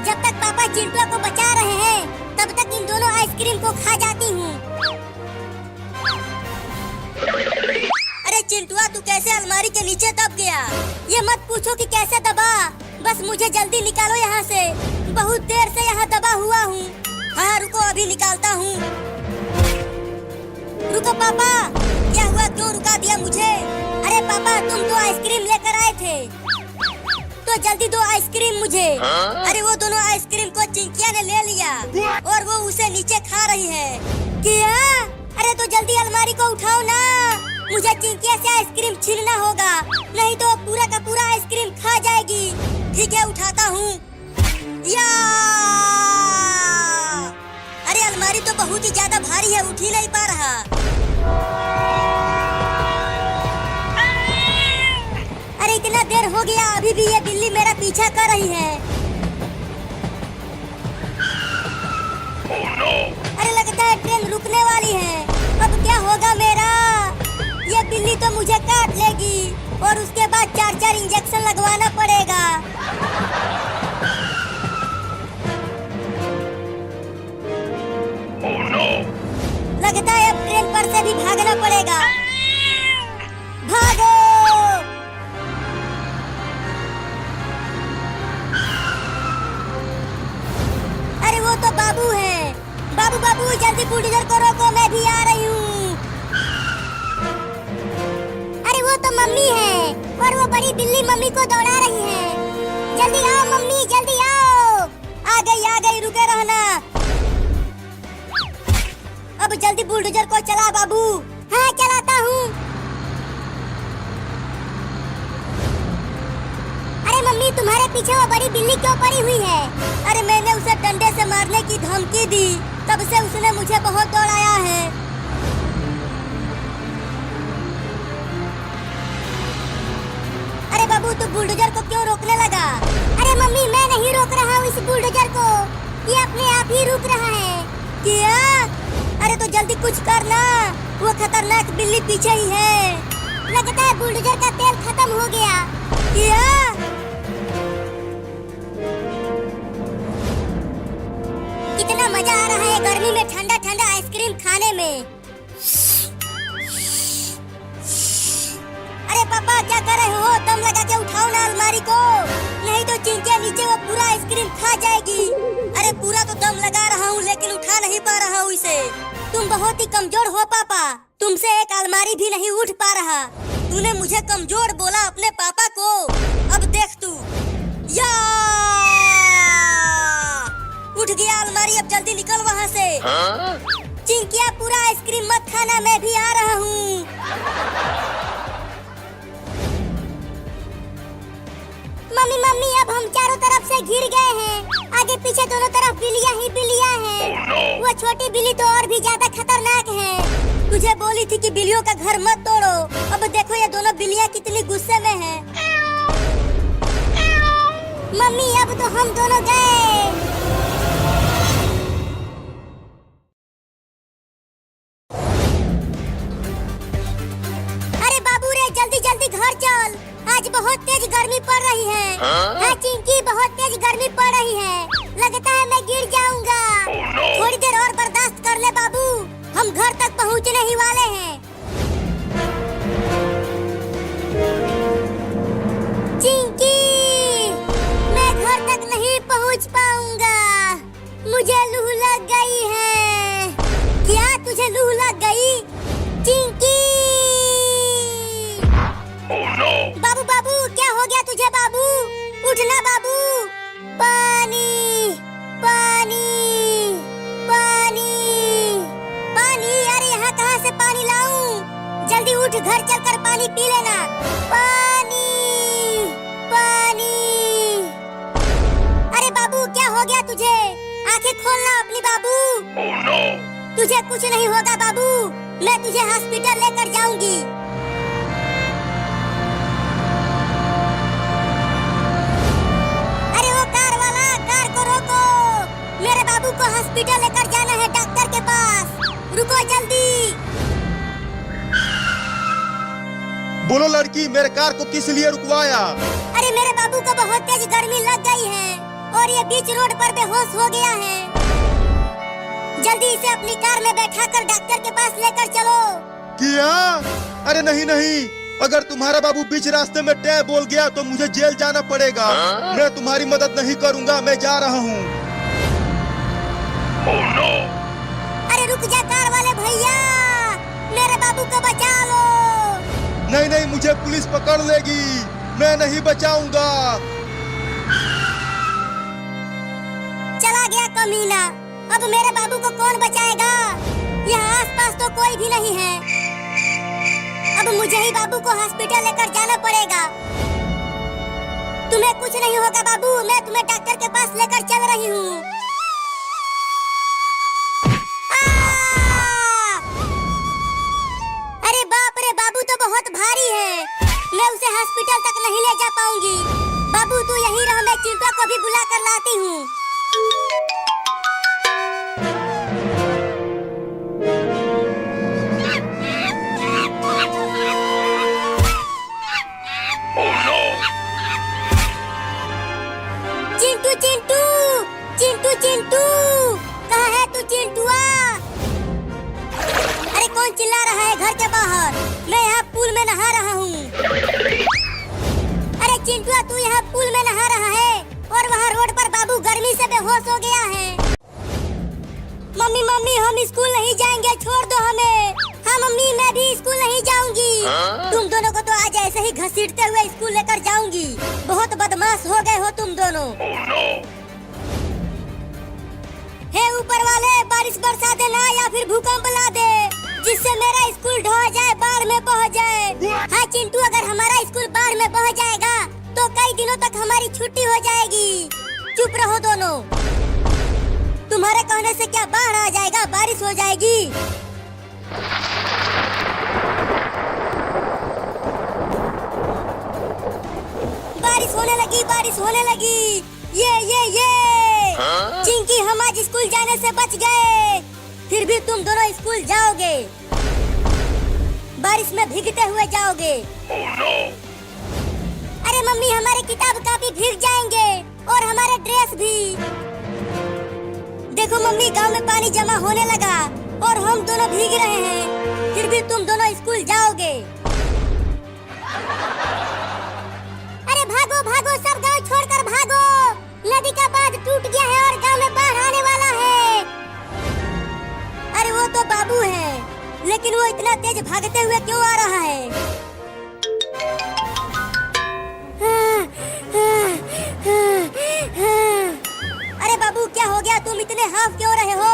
जब तक पापा चिंटुआ को बचा रहे हैं तब तक इन दोनों आइसक्रीम को खा जाती हूँ। अरे चिंटुआ तू कैसे अलमारी के नीचे दब गया? ये मत पूछो कि कैसे दबा, बस मुझे जल्दी निकालो यहाँ से। बहुत देर से यहाँ दबा हुआ हूँ। हाँ रुको अभी निकालता हूँ। रुको पापा, क्या हुआ, क्यों रुका दिया मुझे? अरे पापा तुम तो आइसक्रीम लेकर आए थे, तो जल्दी दो आइसक्रीम मुझे। अरे वो दोनों आइसक्रीम को चिंकिया ने ले लिया और वो उसे नीचे खा रही है। क्या? अरे तो जल्दी अलमारी को उठाओ ना, मुझे चिंकिया से आइसक्रीम छीनना होगा, नहीं तो पूरा का पूरा आइसक्रीम खा जाएगी। ठीक है उठाता हूँ। या! अरे अलमारी तो बहुत ही ज्यादा भारी है, उठ ही नहीं पा रहा। अरे इतना देर हो गया, अभी भी ये बिल्ली मेरा पीछा कर रही है। Oh no! अरे लगता है ट्रेन रुकने वाली है। अब क्या होगा मेरा? ये बिल्ली तो मुझे काट लेगी और उसके बाद 4-4 इंजेक्शन लगवाना पड़ेगा। Oh no! लगता है अब ट्रेन पर से भी भागना पड़ेगा। भागो! अरे वो तो बाबू है। बाबू बाबू जल्दी बुलडोजर को रोको, मैं भी आ रही हूँ। अरे वो तो मम्मी है और वो बड़ी बिल्ली मम्मी को दौड़ा रही है। जल्दी आओ मम्मी, जल्दी आओ। आ गई, रुके रहना। अब जल्दी बुलडोजर को चला बाबू। हाँ चलाता हूँ। अरे मम्मी तुम्हारे पीछे वो बड़ी बिल्ली क्यों पड़ी हुई है? अरे मैंने उसे डंडे से मारने की धमकी दी, तब से उसने मुझे बहुत दौड़ाया है। अरे बाबू तू बुलडोजर को क्यों रोकने लगा? अरे मम्मी मैं नहीं रोक रहा हूँ इस बुलडोजर को, ये अपने आप ही रुक रहा है। क्या? अरे तो जल्दी कुछ करना, वो खतरनाक बिल्ली पीछे ही है। लगता है बुलडोजर का तेल खत्म हो गया। क्या? कितना मजा आ रहा है गर्मी में ठंडा ठंडा आइसक्रीम खाने में। अरे पापा क्या कर रहे हो? दम लगा के उठाओ ना अलमारी को, नहीं तो चिंकिया नीचे वो पूरा आइसक्रीम खा जाएगी। अरे पूरा तो दम लगा रहा हूँ लेकिन उठा नहीं पा रहा हूँ इसे। तुम बहुत ही कमजोर हो पापा, तुमसे एक अलमारी भी नहीं उठ पा रहा। तूने मुझे कमजोर बोला अपने पापा को, अब देख तू। या! उठ गया अलमारी, अब जल्दी निकल वहाँ से। चिंकिया पूरा आइसक्रीम मत खाना, मैं भी आ रहा हूँ। मम्मी मम्मी अब हम चारों तरफ से घिर गए हैं, आगे पीछे दोनों तरफ बिल्लियाँ ही बिल्लियाँ हैं। Oh no! वो छोटी बिल्ली तो और भी ज्यादा खतरनाक है। तुझे बोली थी कि बिल्लियों का घर मत तोड़ो, अब देखो ये दोनों बिल्लियाँ कितनी गुस्से में हैं। मम्मी अब तो हम दोनों गए। अरे बाबू रे जल्दी जल्दी घर चल, आज बहुत तेज गर्मी पड़ रही है। हाँ चिंकी बहुत तेज गर्मी पड़ रही है, लगता है मैं गिर जाऊंगा। Oh no! थोड़ी देर और बर्दाश्त कर ले बाबू, हम घर तक पहुंचने ही वाले हैं। चिंकी मैं घर तक नहीं पहुंच पाऊंगा, मुझे लू लग गई है। क्या तुझे लू लग गई? चिंकी! Oh no! बाबू बाबू क्या हो गया तुझे बाबू? उठना बाबू। पानी पानी पानी पानी, अरे यहाँ कहाँ से पानी लाऊं? जल्दी उठ, घर चलकर पानी पी लेना। पानी पानी। अरे बाबू क्या हो गया तुझे? आंखें खोलना अपनी बाबू। Oh no! तुझे कुछ नहीं होगा बाबू, मैं तुझे हॉस्पिटल लेकर जाऊंगी। मेरे बाबू को हॉस्पिटल लेकर जाना है, डॉक्टर के पास। रुको जल्दी। बोलो लड़की, मेरे कार को किस लिए रुकवाया? अरे मेरे बाबू को बहुत तेज गर्मी लग गई है और ये बीच रोड पर बेहोश हो गया है। जल्दी इसे अपनी कार में बैठाकर डॉक्टर के पास लेकर चलो। क्या? अरे नहीं नहीं, अगर तुम्हारा बाबू बीच रास्ते में टै बोल गया तो मुझे जेल जाना पड़ेगा। मैं तुम्हारी मदद नहीं करूंगा, मैं जा रहा हूँ। Oh no! अरे रुक जा कार वाले भैया, मेरे बाबू को बचा लो। नहीं नहीं, मुझे पुलिस पकड़ लेगी, मैं नहीं बचाऊंगा। चला गया कमीना, अब मेरे बाबू को कौन बचाएगा? यहाँ आसपास तो कोई भी नहीं है। अब मुझे ही बाबू को हॉस्पिटल लेकर जाना पड़ेगा। तुम्हें कुछ नहीं होगा बाबू, मैं तुम्हें डॉक्टर के पास लेकर चल रही हूँ। अरे बाप रे, बाबू तो बहुत भारी है, मैं उसे हॉस्पिटल तक नहीं ले जा पाऊंगी। बाबू तू यहीं रह, मैं चिंटू को भी बुला कर लाती हूँ। Oh no! चिंटू चिंटू चिंटू चिंटू, कहाँ है तू चिंटुआ? अरे कौन चिल्ला रहा है घर के बाहर? मैं यहाँ पूल में नहा रहा हूँ। अरे चिंटुआ, तू यहाँ पूल में नहा रहा है और वहाँ रोड पर बाबू गर्मी से बेहोश हो गया है। मम्मी मम्मी, हम स्कूल नहीं जाएंगे, छोड़ दो हमें। हाँ मम्मी, मैं भी स्कूल नहीं जाऊंगी। तुम दोनों को तो आज ऐसे ही घसीटते हुए स्कूल लेकर जाऊंगी। बहुत बदमाश हो गए हो तुम दोनों। Oh no! हे ऊपर वाले, बारिश बरसा देना या फिर भूकंप ला दे, जिससे मेरा स्कूल ढह जाए, बाढ़ में बह जाए। हाँ चिंटू, अगर हमारा स्कूल बाढ़ में बह जाएगा तो कई दिनों तक हमारी छुट्टी हो जाएगी। चुप रहो दोनों, तुम्हारे कहने से क्या बाढ़ आ जाएगा, बारिश हो जाएगी। बारिश होने लगी, बारिश होने लगी। ये चिंकी, हम आज स्कूल जाने से बच गए। फिर भी तुम दोनों स्कूल जाओगे, बारिश में भीगते हुए जाओगे। Oh no! अरे मम्मी, हमारे किताब कापी भीग जाएंगे और हमारे ड्रेस भी। देखो मम्मी, गांव में पानी जमा होने लगा और हम दोनों भीग रहे हैं। फिर भी तुम दोनों स्कूल जाओगे। अरे भागो भागो, सब गांव छोड़कर भागो, नदी का बांध टूट गया है और गांव में बाढ़ आने वाला है। अरे वो तो बाबू है, लेकिन वो इतना तेज भागते हुए क्यों आ रहा है? अरे बाबू, क्या हो गया? तुम इतने हाफ क्यों रहे हो?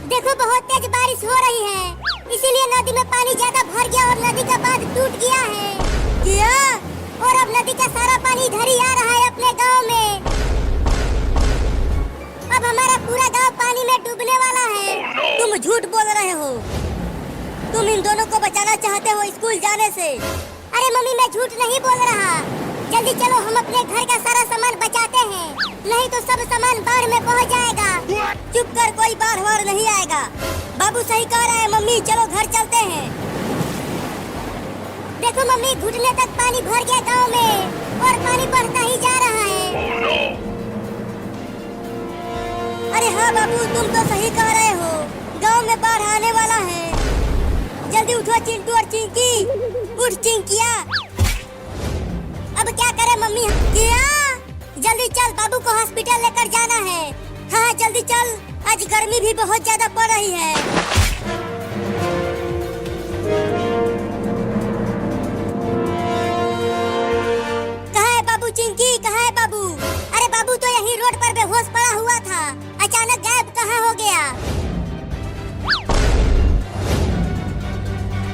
देखो बहुत तेज बारिश हो रही है, इसीलिए नदी में पानी ज्यादा भर गया और नदी का बांध टूट गया है। क्या? और अब नदी का सारा पानी इधर ही आ रहा है अपने गांव में। अब हमारा पूरा गांव पानी में डूबने वाला है। तुम झूठ बोल रहे हो, तुम इन दोनों को बचाना चाहते हो स्कूल जाने से। अरे मम्मी, मैं झूठ नहीं बोल रहा। जल्दी चलो, हम अपने घर का सारा सामान बचाते हैं, नहीं तो सब सामान बाढ़ में बह जाएगा। चुप कर, कोई बाढ़ वार नहीं आएगा। बाबू सही कह रहा है मम्मी, चलो घर चलते हैं। देखो मम्मी, घुटने तक पानी भर गया गांव में और पानी बढ़ता ही जा रहा है। Oh no! अरे हाँ बाबू, तुम तो सही कह रहे हो, गांव में बाढ़ आने वाला है। जल्दी उठो चिंटू और चिंकी, उठ चिंकिया। अब क्या करें मम्मी? क्या? जल्दी चल, बाबू को हॉस्पिटल लेकर जाना है। हाँ जल्दी चल, आज गर्मी भी बहुत ज्यादा पड़ रही है। कहाँ है बाबू? चिंकी कहाँ है बाबू? अरे बाबू तो यही रोड पर बेहोश पड़ा हुआ था, अचानक गायब कहाँ हो गया?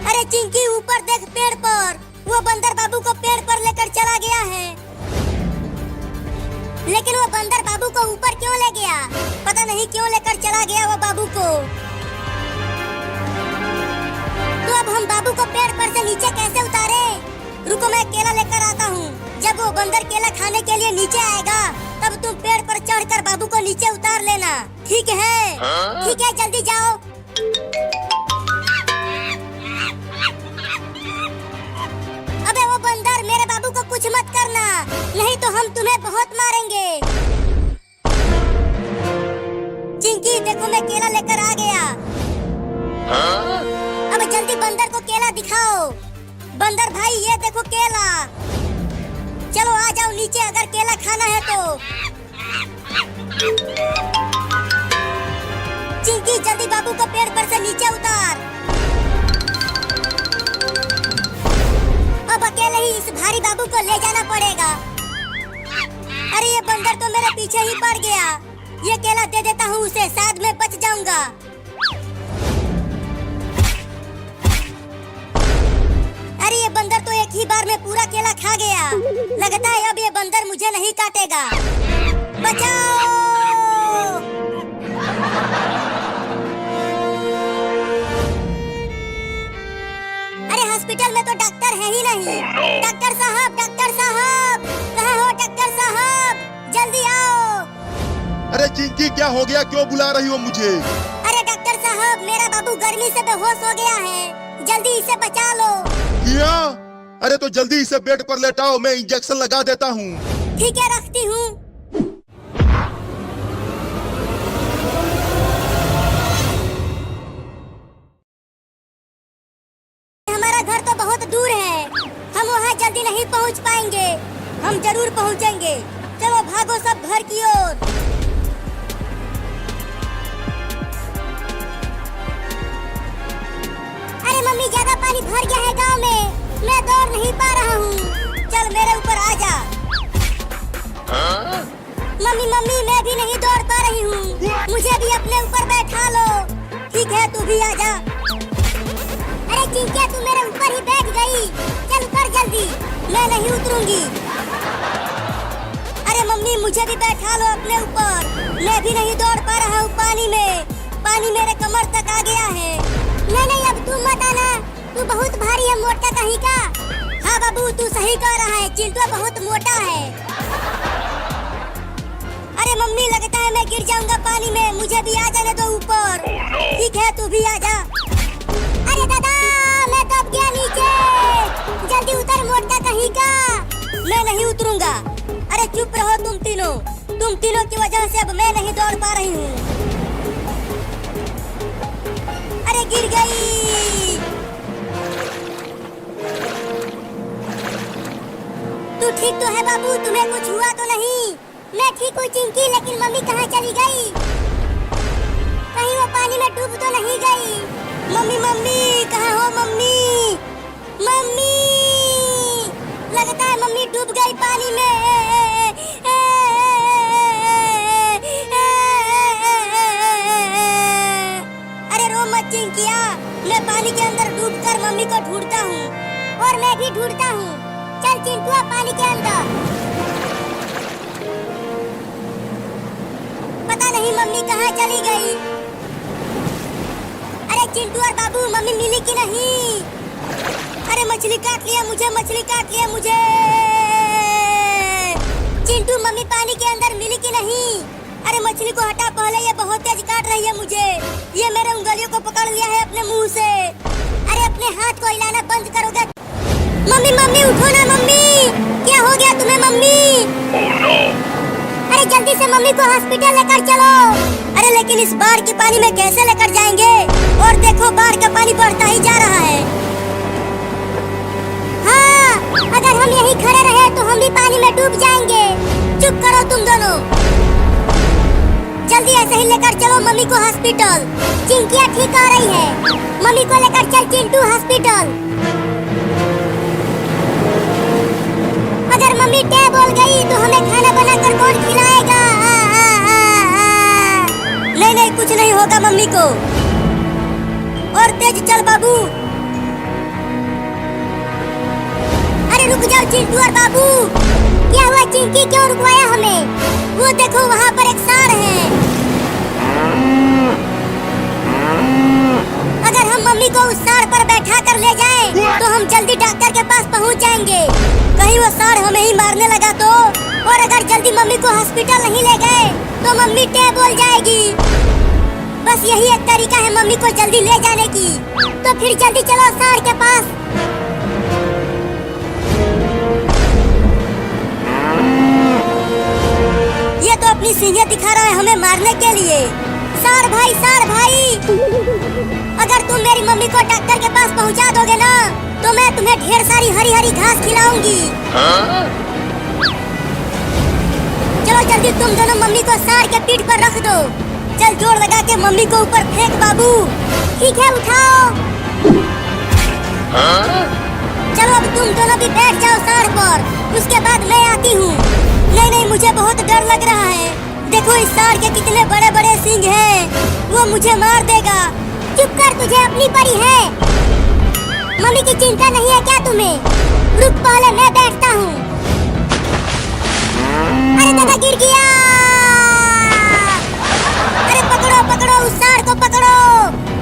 अरे चिंकी, ऊपर देख पेड़ पर, वो बंदर बाबू को पेड़ पर लेकर चला गया है। लेकिन वो बंदर बाबू को ऊपर क्यों ले गया? पता नहीं क्यों लेकर चला गया वो बाबू को। तो अब हम बाबू को पेड़ पर से नीचे कैसे उतारे? रुको, मैं केला लेकर आता हूँ। जब वो बंदर केला खाने के लिए नीचे आएगा, तब तुम पेड़ पर चढ़कर बाबू को नीचे उतार लेना, ठीक है? ठीक है, जल्दी जाओ। अबे वो बंदर, मेरे बाबू को कुछ मत करना, नहीं तो हम तुम्हें बहुत मारेंगे। में केला लेकर आ गया। अब जल्दी बंदर को केला दिखाओ। बंदर भाई ये देखो केला। चलो आ जाओ नीचे अगर केला खाना है तो। चिंकी जल्दी बाबू को पेड़ पर से नीचे उतार। अब अकेले ही इस भारी बाबू को ले जाना पड़ेगा। अरे ये बंदर तो मेरे पीछे ही पड़ गया। ये केला दे देता हूँ उसे, शायद मैं बच जाऊंगा। अरे ये बंदर तो एक ही बार में पूरा केला खा गया। लगता है अब ये बंदर मुझे नहीं काटेगा। बचाओ! अरे हॉस्पिटल में तो डॉक्टर है ही नहीं। डॉक्टर साहब, डॉक्टर साहब, कहाँ हो डॉक्टर साहब? जल्दी आओ। अरे चिंकी क्या हो गया, क्यों बुला रही हो मुझे? अरे डॉक्टर साहब, मेरा बाबू गर्मी से बेहोश हो गया है, जल्दी इसे बचा लो। क्या? अरे तो जल्दी इसे बेड पर लेटाओ, मैं इंजेक्शन लगा देता हूँ। ठीक है, रखती हूँ। हमारा घर तो बहुत दूर है, हम वहाँ जल्दी नहीं पहुँच पाएंगे। हम जरूर पहुँचेंगे। चलो भागो सब घर की ओर। अरे मम्मी, ज्यादा पानी भर गया है गांव में, मैं दौड़ नहीं पा रहा हूँ। चल मेरे ऊपर आ जा। मम्मी मम्मी, मैं भी नहीं दौड़ पा रही हूँ, मुझे भी अपने ऊपर बैठा लो। ठीक है, तू भी आ जा। अरे चिंकिया, तू मेरे ऊपर ही बैठ गई। चल ऊपर जल्दी, मैं नहीं उतरूंगी। अरे मम्मी, मुझे भी बैठा लो अपने ऊपर, मैं भी नहीं दौड़ पा रहा हूँ पानी में। पानी मेरे कमर तक आ गया है। नहीं नहीं, अब तू मत आना, तू बहुत भारी है, मोटा कहीं का। हाँ बाबू, तू सही कह रहा है, चिंटू बहुत मोटा है। अरे मम्मी, लगता है मैं गिर जाऊंगा पानी में, मुझे भी आ जाने दो ऊपर। ठीक है, तू भी आ जा। अरे दादा, मैं दब गया नीचे, जल्दी उतर मोटा कहीं का। मैं नहीं उतरूंगा। अरे चुप रहो तुम तीनों की वजह से अब मैं नहीं दौड़ पा रही हूँ। अरे गिर गई। तू ठीक तो है बाबू, तुम्हें कुछ हुआ तो नहीं? मैं ठीक हूँ चिंकी, लेकिन मम्मी कहाँ चली गई? कहीं वो पानी में डूब तो नहीं गई? मम्मी मम्मी, कहाँ हो मम्मी? मम्मी, लगता है मम्मी डूब गई पानी में। अरे रो मत चिंकिया, मैं पानी के अंदर डूबकर मम्मी को ढूंढता हूँ। और मैं भी ढूंढता हूँ। चल चिंटुआ, पानी के अंदर। पता नहीं मम्मी कहाँ चली गई। अरे चिंटू और बाबू, मम्मी मिली कि नहीं? अरे मछली काट लिया मुझे, मछली काट लिया मुझे। चिंटू, मम्मी पानी के अंदर मिली कि नहीं? अरे मछली को हटा पहले, ये बहुत तेज काट रही है मुझे। ये मेरे उंगलियों को पकड़ लिया है अपने मुंह से। अरे अपने हाथ को हिलाना बंद करोगे? मम्मी मम्मी, उठो ना मम्मी, क्या हो गया तुम्हें मम्मी? Oh no! अरे जल्दी से मम्मी को हॉस्पिटल लेकर चलो। अरे लेकिन इस बाढ़ के पानी में कैसे लेकर जाएंगे? और देखो बाढ़ का पानी बढ़ता ही जा रहा है। हाँ, अगर हम यहीं खड़े रहे तो हम भी पानी में डूब जाएंगे। चुप करो तुम दोनों, जल्दी ऐसे ही लेकर चलो मम्मी को हॉस्पिटल। चिंकिया ठीक कह रही है, मम्मी को लेकर चल चिंटू हॉस्पिटल। अगर मम्मी टे बोल गई तो हमें खाना बनाकर कौन खिलाएगा? नहीं नहीं, कुछ नहीं होगा मम्मी को। और तेज चल बाबू। अरे रुक जाओ चिंटू और बाबू। क्या हुआ चिंकी, क्यों रुकवाया हमें? वो देखो वहाँ पर एक सांड है। अगर हम मम्मी को उस सांड पर बैठा कर ले जाएं, तो हम जल्दी डॉक्टर के पास पहुँच जाएंगे। कहीं वो सांड हमें ही मारने लगा तो? और अगर जल्दी मम्मी को हॉस्पिटल नहीं ले गए तो मम्मी टे बोल जाएगी। बस यही एक तरीका है मम्मी को जल्दी ले जाने की। तो फिर जल्दी चलो सांड के पास। ये तो अपनी सींगें दिखा रहा है हमें मारने के लिए। सार भाई, अगर तुम मेरी मम्मी को डॉक्टर के पास पहुंचा दोगे ना, तो मैं तुम्हें ढेर सारी हरी हरी घास खिलाऊंगी। चलो जल्दी तुम दोनों मम्मी को सार के पीठ पर रख दो। चल जोर लगा के मम्मी को ऊपर फेंक बाबू। ठीक है, उठाओ। चलो अब तुम दोनों भी बैठ जाओ सार पर, उसके बाद मैं आती हूँ। नहीं, मुझे बहुत डर लग रहा है। देखो इस सार के कितने बड़े बड़े सींग हैं, वो मुझे मार देगा। चुप कर, तुझे अपनी परी है। मम्मी की चिंता नहीं है क्या तुम्हें? रुक, पहले मैं बैठता हूँ। अरे दादा गिर गया। अरे पकड़ो उस सार को पकड़ो,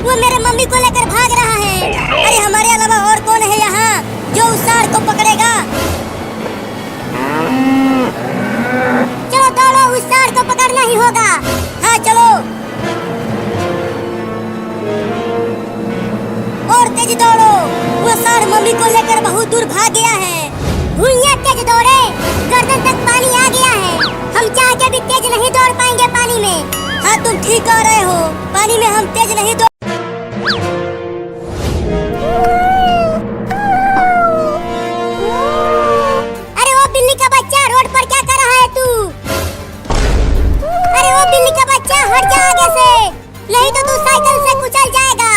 वो मेरे मम्मी को लेकर भाग रहा है। अरे हमारे अलावा और कौन है यहाँ जो उस सार को पकड़ेगा? चलो दौड़ो, उस सार को पकड़ना ही होगा। हाँ चलो, और तेज दौड़ो। वो सार मम्मी को लेकर बहुत दूर भाग गया है। भूइयां तेज दौड़े, गर्दन तक पानी आ गया है। हम चाह के भी तेज नहीं दौड़ पाएंगे पानी में। हाँ तुम ठीक कह रहे हो, पानी में हम तेज नहीं दौड़। अरे वो बिल्ली का बच्चा, रोड पर क्या कर रहा है तू? अरे वो बिल्ली का बच्चा, हट जा आगे से, नहीं तो तू साइकिल से कुचल जाएगा।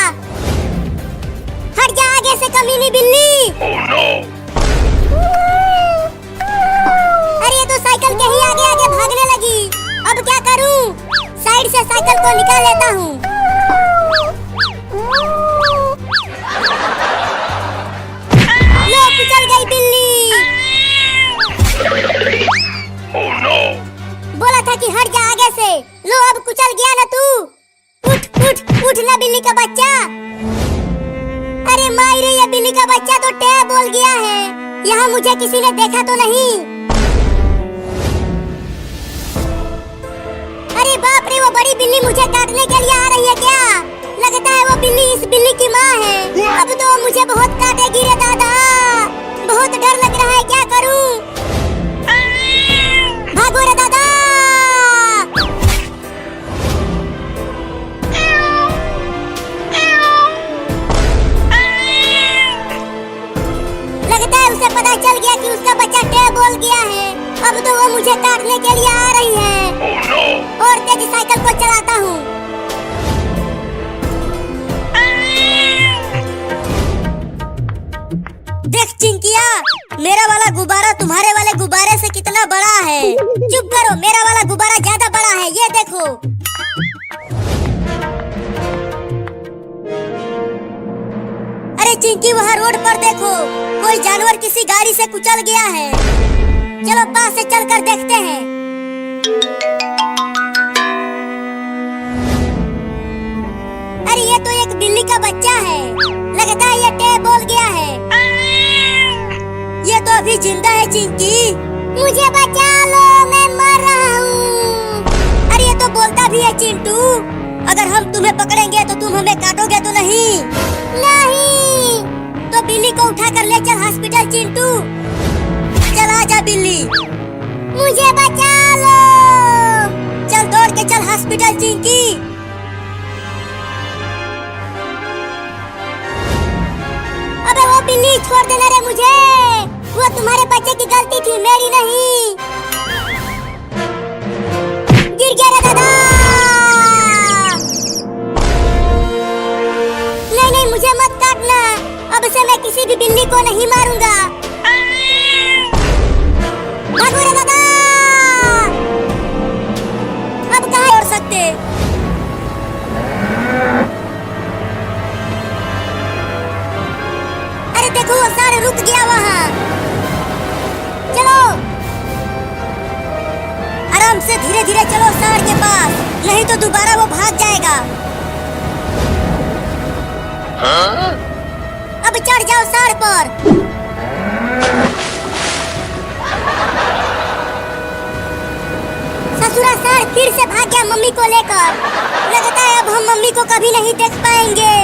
हट जा आगे से कमीनी बिल्ली। Oh no! अरे ये तो साइकिल के ही आगे आगे भागने लगी। अब क्या करूं? साइड से साइकिल को निकाल लेता हूँ। लो, कुचल गई बिल्ली। Oh no! बोला था कि हट जा आगे से। लो अब कुचल गया ना तू। उठ ना बिल्ली का बच्चा। अरे मायरे, ये बिल्ली का बच्चा तो टे बोल गया है। यहाँ मुझे किसी ने देखा तो नहीं? अरे बाप रे, वो बड़ी बिल्ली मुझे काटने के लिए आ रही है क्या? लगता है वो बिल्ली इस बिल्ली की माँ है। अब तो मुझे बहुत काटेगी रे दादा, बहुत डर लग रहा है। क्या करूं? भागो रे दादा। लगता है उसे पता चल गया कि उसका बच्चा टे बोल गया है। अब तो वो मुझे काटने के लिए आ रही है। Oh no! और तेज साइकिल को चलाता हूँ। देख चिंकिया, मेरा वाला गुब्बारा तुम्हारे वाले गुब्बारे से कितना बड़ा है। चुप करो, मेरा वाला गुब्बारा ज्यादा बड़ा है। ये देखो। अरे चिंकी, वहाँ रोड पर देखो, कोई जानवर किसी गाड़ी से कुचल गया है। चलो पास से चलकर देखते हैं। अरे ये तो एक बिल्ली का बच्चा है। लगता है ये टे बोल गया है। ये तो अभी जिंदा है। चिंकी, मुझे बचा लो, मैं मर रहा हूँ। अरे ये तो बोलता भी है चिंटू। अगर हम तुम्हें पकड़ेंगे तो तुम हमें काटोगे तो नहीं? नहीं। तो बिल्ली को उठा कर ले चल हॉस्पिटल चिंटू। चल आजा बिल्ली। मुझे बचा लो। चल दौड़ के चल हॉस्पिटल चिंकी। अबे वो बिल्ली, छोड़ देना रे मुझे। वो तुम्हारे बच्चे की गलती थी, मेरी नहीं। गिर गया रे दादा। नहीं, मुझे मत काटना। अब से मैं किसी भी बिल्ली को नहीं मारूंगा। भागो रे दादा। अब कहाँ दौड़ सकते? अरे देखो, वो सारे रुक गया वहाँ। चलो आराम से, धीरे धीरे चलो सार के पास, नहीं तो दोबारा वो भाग जाएगा। अब चढ़ जाओ सार पर। ससुरा सार फिर से भाग गया मम्मी को लेकर। लगता है अब हम मम्मी को कभी नहीं देख पाएंगे।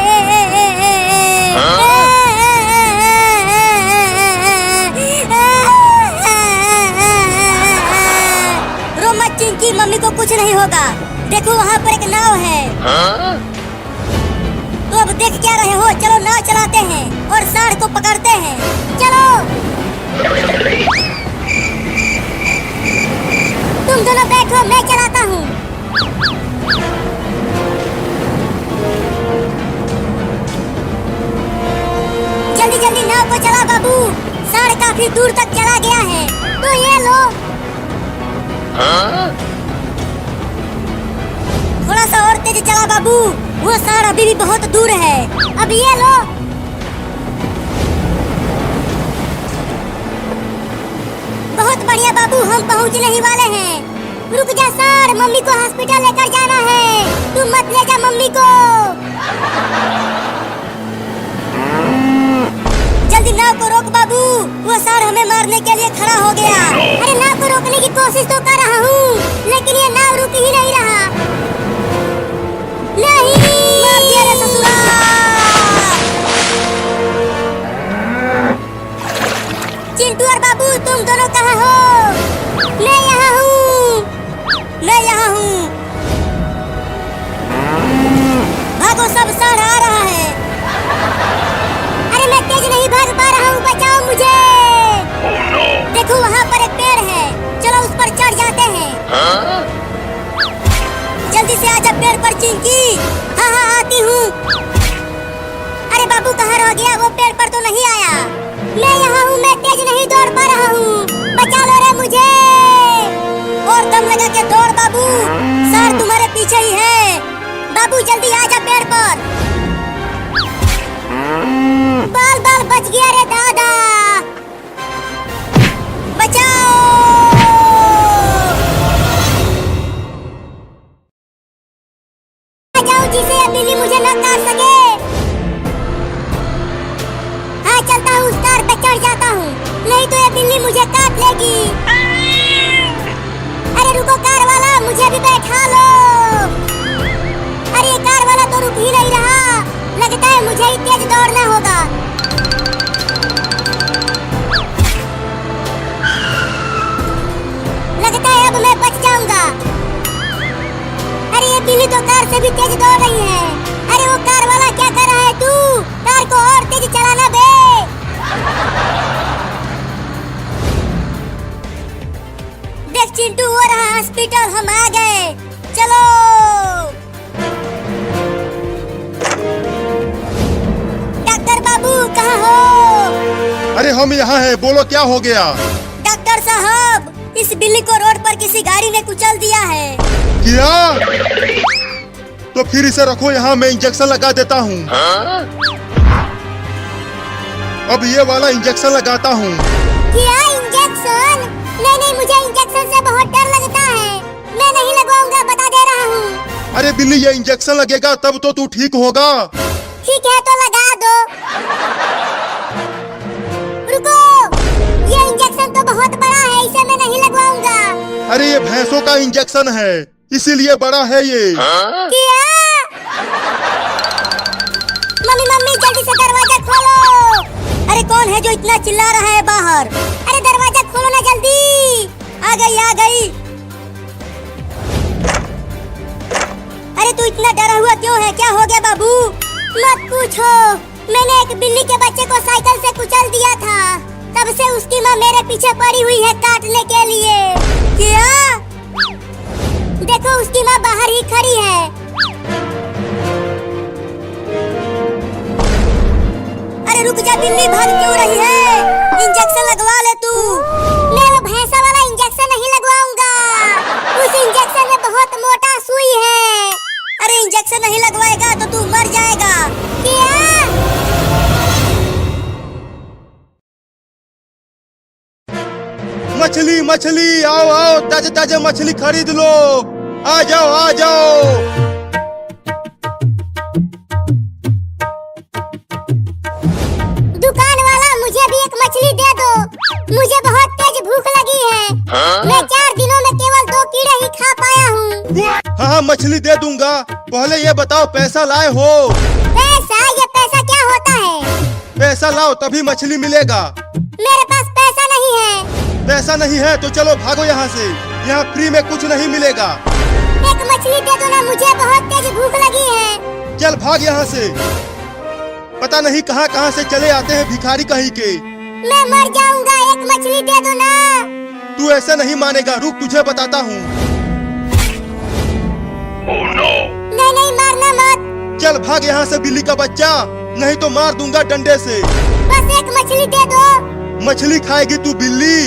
रो मत चिंकी, मम्मी को कुछ नहीं होगा। देखो वहाँ पर एक नाव है। Huh? तो अब देख क्या रहे हो, चलो नाव चलाते हैं और सांड को पकड़ते हैं। चलो तुम दोनों बैठो, मैं चलाता हूँ। जल्दी जल्दी नाव को चला बाबू, सांड काफी दूर तक चला गया है। तो ये लो, Huh? थोड़ा सा और तेज चला बाबू, वो सांड अभी भी बहुत दूर है। अब ये लो, बहुत बढ़िया बाबू, हम पहुंचने ही वाले हैं। रुक जा सांड, मम्मी को हॉस्पिटल लेकर जाना है। तुम मत ले जा मम्मी को। जल्दी नाव को रोक बाबू, वो सांड हमें मारने के लिए खड़ा हो गया। अरे नाव को रोकने की कोशिश तो कर रहा हूँ, लेकिन ये नाव रुक ही नहीं रहा। नहीं, मार दिया रे ससुरा। चिंटू और बाबू तुम दोनों कहाँ हो? मैं यहाँ हूँ, मैं यहाँ हूँ। भागो, सब सांड आ रहा है। अरे मैं तेज नहीं भाग पा रहा हूँ, बचाओ मुझे। Oh no! देखो वहाँ पर एक पेड़ है, चलो उस पर चढ़ जाते हैं। Huh? जल्दी से आजा पेड़ पर चिंकी। हाँ हाँ आती हूँ। अरे बाबू कहाँ रह गया, वो पेड़ पर तो नहीं आया। मैं यहाँ हूँ, मैं तेज नहीं दौड़ पा रहा हूँ, बचा लो रे मुझे। और दम लगा के दौड़ बाबू, सर तुम्हारे पीछे ही है। बाबू जल्दी आजा पेड़ पर। बाल बाल बच गया रे दादा, बचाओ। जाओ जिसे ये बिल्ली मुझे न काट सके। हाँ चलता हूँ, उस तार पे चढ़ जाता हूँ, नहीं तो ये बिल्ली मुझे काट लेगी। अरे रुको कार वाला, मुझे भी बैठा लो। अरे ये कार वाला तो रुक ही नहीं रहा, लगता है मुझे ही तेज दौड़ना होगा। लगता है अब मैं बच जाऊंगा। अरे ये बिल्ली तो कार से भी तेज दौड़ रही है। अरे वो कार वाला क्या कर रहा है तू? कार को और तेज चलाना बे। देख चिंटू, हो रहा हॉस्पिटल, हम आ गए, चलो। डॉक्टर बाबू कहाँ हो? अरे हम यहाँ हैं, बोलो क्या हो गया? डॉक्टर साहब, इस बिल्ली को रोड पर किसी गाड़ी ने कुचल दिया है। क्या? तो फिर इसे रखो यहाँ, मैं इंजेक्शन लगा देता हूँ। Huh? अब ये वाला इंजेक्शन लगाता हूँ। क्या इंजेक्शन? नहीं नहीं, मुझे इंजेक्शन से बहुत डर लगता है, मैं नहीं लगवाऊंगा, बता दे रहा हूँ। अरे बिल्ली, ये इंजेक्शन लगेगा तब तो तू ठीक होगा। ठीक है तो लगा दो। रुको, ये इंजेक्शन तो बहुत बड़ा है, इसे मैं नहीं लगवाऊंगा। अरे ये भैंसों का इंजेक्शन है, इसीलिए बड़ा है ये। Huh? क्या? मम्मी मम्मी जल्दी से दरवाजा खोलो। अरे कौन है जो इतना चिल्ला रहा है बाहर? अरे दरवाजा खोलो ना जल्दी। आ गई आ गई। अरे तू इतना डरा हुआ क्यों है, क्या हो गया बाबू? मत पूछो, मैंने एक बिल्ली के बच्चे को साइकिल से कुचल दिया था, तब से उसकी माँ मेरे पीछे पड़ी हुई है काटने के लिए। क्या? देखो उसकी माँ बाहर ही खड़ी है। अरे रुक जा बिल्ली, भाग क्यों रही है? इंजेक्शन लगवा ले तू। मैं वो भैंसा वाला इंजेक्शन नहीं लगवाऊंगा, उस इंजेक्शन में बहुत मोटा सुई है। अरे इंजेक्शन नहीं लगवाएगा तो तू मर जाएगा। क्या? मछली मछली, आओ आओ, ताजे ताजे मछली खरीद लो, आ जाओ आ जाओ। दुकान वाला मुझे भी एक मछली दे दो, मुझे बहुत तेज भूख लगी है। हाँ? मैं 4 दिनों में केवल 2 कीड़े ही खा पाया हूँ। हाँ हाँ मछली दे दूंगा, पहले ये बताओ पैसा लाए हो? पैसा? ये पैसा क्या होता है? पैसा लाओ तभी मछली मिलेगा। मेरे पास पैसा नहीं है। पैसा नहीं है तो चलो भागो यहाँ से, यहाँ फ्री में कुछ नहीं मिलेगा। भाग यहाँ से। पता नहीं कहाँ कहाँ से चले आते हैं भिखारी कहीं के। मैं मर जाऊंगा, एक मछली दे दो ना। तू ऐसे नहीं मानेगा, रुक तुझे बताता हूँ। नहीं नहीं, मारना मत। चल भाग यहाँ से बिल्ली का बच्चा, नहीं तो मार दूंगा डंडे से। बस एक मछली दे दो। मछली खाएगी तू बिल्ली?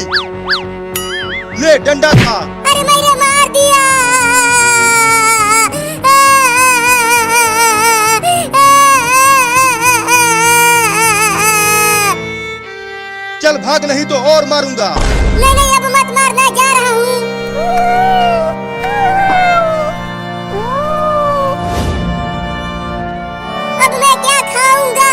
ले डंडा खा। अरे मैंने मार दिया। चल भाग नहीं तो और मारूंगा। नहीं नहीं, अब मत मारना, जा रहा हूँ। अब मैं क्या खाऊंगा?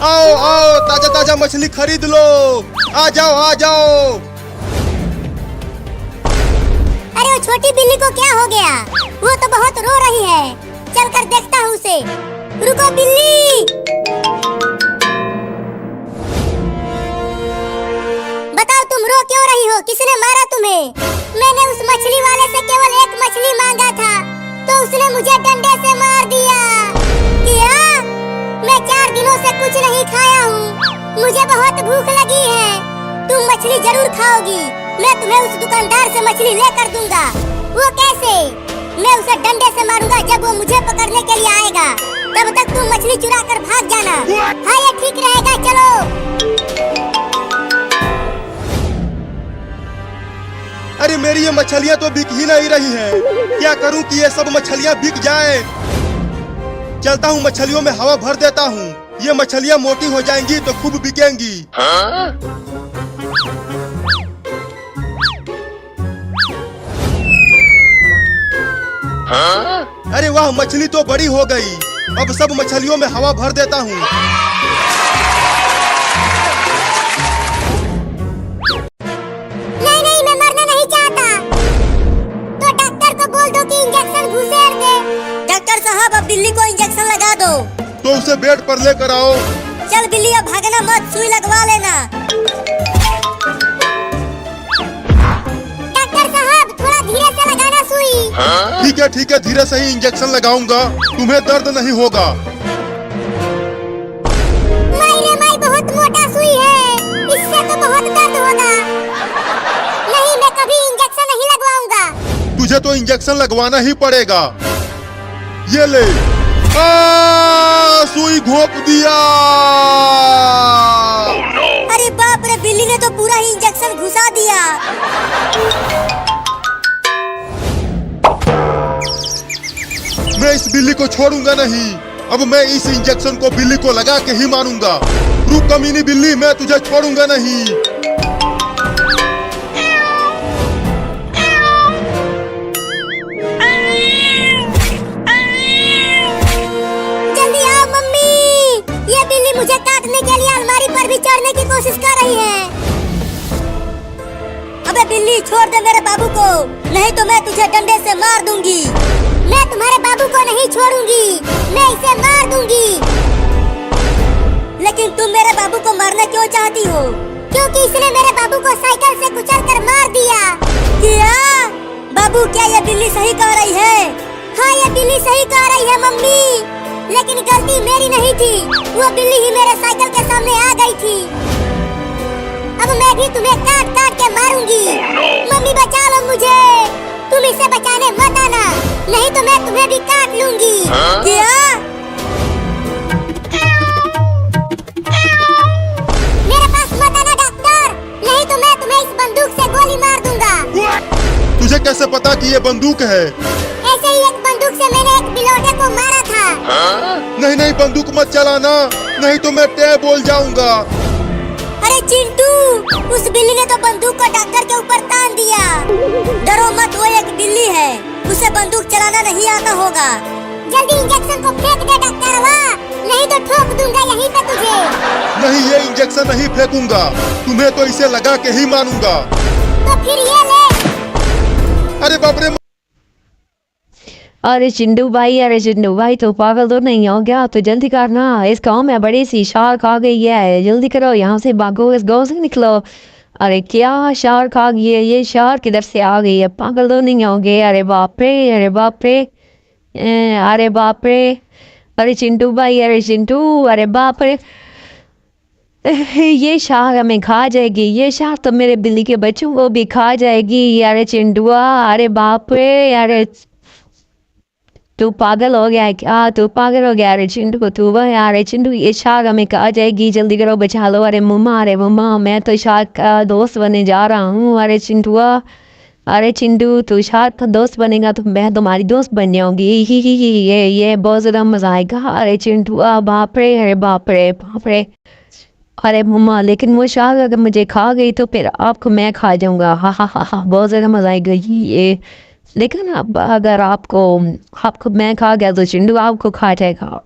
आओ आओ, ताजा ताजा मछली खरीद लो। आ जाओ आ जाओ। अरे वो छोटी बिल्ली को क्या हो गया? वो तो बहुत रो रही है। चल कर देखता हूँ उसे। रुको बिल्ली। बताओ तुम रो क्यों रही हो? किसने मारा तुम्हें? मैंने उस मछली वाले से केवल एक मछली मांगा था, तो उसने मुझे डंडे से मार दिया। क्या? मैं 4 दिनों से कुछ नहीं खाया हूँ। मुझे बहुत भूख लगी है। तुम मछली जरूर खाओगी। मैं तुम्हें उस दुकानदार से मछली लेकर दूंगा। वो कैसे? मैं उसे डंडे से मारूंगा जब वो मुझे पकड़ने के लिए आएगा। तब तक तुम मछली चुरा कर भाग जाना। हाँ, ये ठीक रहेगा, चलो। अरे मेरी ये मछलियाँ तो बिक ही नहीं रही हैं। क्या करूं कि ये सब मछलियाँ बिक जाए? चलता हूँ, मछलियों में हवा भर देता हूँ। ये मछलियाँ मोटी हो जाएंगी तो खूब बिकेंगी। अरे वाह, मछली तो बड़ी हो गई। अब सब मछलियों में हवा भर देता हूँ। नहीं नहीं, मैं मरना नहीं चाहता। तो डॉक्टर को बोल दो कि इंजेक्शन घुसेड़ दे। डॉक्टर साहब, अब बिल्ली को इंजेक्शन लगा दो। तो उसे बेड पर लेकर आओ। चल बिल्ली, अब भागना मत, सुई लगवा लेना। डॉक्टर साहब, थोड़ा धीरे से लगाना सुई। ठीक है, धीरे से ही इंजेक्शन लगाऊंगा। तुम्हें दर्द नहीं होगा। माई बहुत मोटा सुई है, इससे तो बहुत दर्द होगा। नहीं, मैं कभी इंजेक्शन नहीं लगवाऊंगा। तुझे तो इंजेक्शन लगवाना ही पड़ेगा। ये ले। सुई घोंप दिया। अरे बाप रे, बिल्ली ने तो पूरा ही इंजेक्शन घुसा दिया। मैं इस बिल्ली को छोड़ूंगा नहीं। अब मैं इस इंजेक्शन को बिल्ली को लगा के ही मारूंगा। रुक कमीनी बिल्ली, मैं तुझे छोड़ूंगा नहीं। जल्दी आओ मम्मी, ये बिल्ली मुझे काटने के लिए अलमारी पर भी चढ़ने की कोशिश कर रही है। अबे बिल्ली, छोड़ दे मेरे बाबू को, नहीं तो मैं तुझे डंडे से मार दूंगी। मैं तुम्हारे बाबू को नहीं छोड़ूंगी, मैं इसे मार दूंगी। लेकिन तुम मेरे बाबू को मारना क्यों चाहती हो? क्योंकि इसने मेरे बाबू को साइकिल से कुचलकर मार दिया। क्या? बाबू, क्या ये बिल्ली सही कह रही है? हाँ, ये बिल्ली सही कह रही है मम्मी, लेकिन गलती मेरी नहीं थी। वो बिल्ली ही मेरे साइकिल के सामने आ गई थी। अब मैं भी तुम्हें काट काट के मारूंगी। मम्मी बचा लो मुझे, तुम इसे बचाने मत आना, नहीं तो मैं तुम्हें भी काट लूंगी। क्या? मेरे पास मत आना डॉक्टर, नहीं तो मैं तुम्हें इस बंदूक से गोली मार दूंगा। तुझे कैसे पता कि ये बंदूक है? ऐसे ही एक बंदूक से मैंने एक बिलोटे को मारा था। नहीं नहीं, बंदूक मत चलाना, नहीं तो मैं टे बोल जाऊंगा। अरे चिंटू, उस बिल्ली ने तो बंदूक को डॉक्टर के ऊपर तान दिया। डरो मत, वो एक बिल्ली है, उसे बंदूक चलाना नहीं आता होगा। जल्दी इंजेक्शन को फेंक दे डॉक्टरवा, नहीं तो ठोक दूंगा यहीं पे तुझे। नहीं, ये इंजेक्शन नहीं फेंकूंगा, तुम्हें तो इसे लगा के ही मारूंगा। तो फिर ये ले। अरे बाप रे। अरे चिंटू भाई तो पागल तो नहीं हो गया? तो जल्दी करना, इस गाँव में बड़ी सी शार्क आ गई है। जल्दी करो, यहाँ से भागो, इस गाँव से निकलो। अरे क्या शार्क आ गई है, ये शार्क किधर से आ गई है, पागल तो नहीं हो गए। अरे बाप रे, अरे बाप रे, अरे बाप रे, अरे चिंटू भाई, अरे चिंटू, अरे बाप रे, ये शार्क हमें खा जाएगी, ये शार्क तो मेरे बिल्ली के बच्चों को भी खा जाएगी। अरे चिंटुआ, अरे बाप रे, अरे तू पागल हो गया है क्या, तू पागल हो गया। अरे चिंटू को तू वह, अरे चिंटू ये शार्क हमें खा जाएगी, जल्दी करो बचा लो। अरे मम्मा मैं तो शार्क का दोस्त बनने जा रहा हूँ। अरे चिंटुआ, अरे चिंटू तू शार्क का दोस्त बनेगा तो मैं तुम्हारी दोस्त बन जाऊंगी, ही ये बहुत ज़्यादा मजा आएगा। अरे चिंटुआ, बाप रे, अरे बाप रे, बाप रे, अरे मम्मा लेकिन वो शार्क अगर मुझे खा गई तो फिर आपको मैं खा जाऊंगा, हा, बहुत ज़्यादा मजा आएगा ये। लेकिन अब अगर आपको मैं खा गया तो चिंटू आपको खा जाएगा।